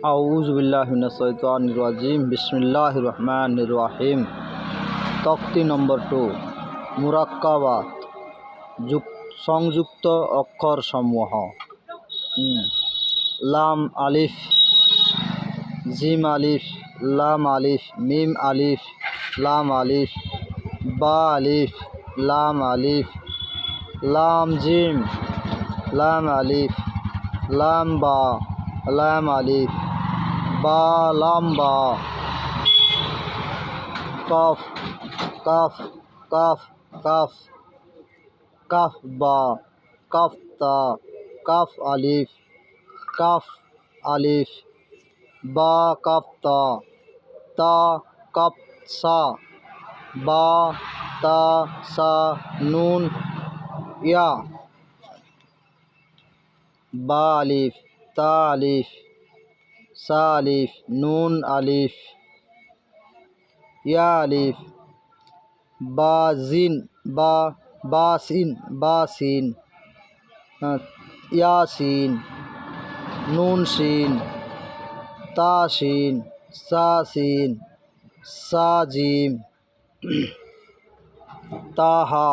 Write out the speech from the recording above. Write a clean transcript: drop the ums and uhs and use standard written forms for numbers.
আউযু বিল্লাহি মিনাশ শাইতানির রাজিম। বিসমিল্লাহির রহমানির রহিম। তক্তি নম্বর 2, মুরাক্কাবাত, সংযুক্ত অক্ষরসমূহ। লাম আলিফ, জিম আলিফ, লাম আলিফ, মিম আলিফ, লাম আলিফ, বা আলিফ, লাম আলিফ, লাম জিম, লাম আলিফ, লাম বা, লাম আলিফ, বা লাম বা, কফ কাফ কাফ কাফ, কাফ বা, কাফ তা, কাফ আলিফ, কাফ আলিফ, বা কাফ তা, তা কাফ সা, বা তা সা, নুন ইয়া, বা আলিফ, তা আলিফ, সা আলিফ, নুন আলিফ, ইয়া আলিফ, বা জিন, বা সিন, বা সিন, ইয়া সিন, নুন সিন, তা সিন, সা সিন, সা জিম, তাহা।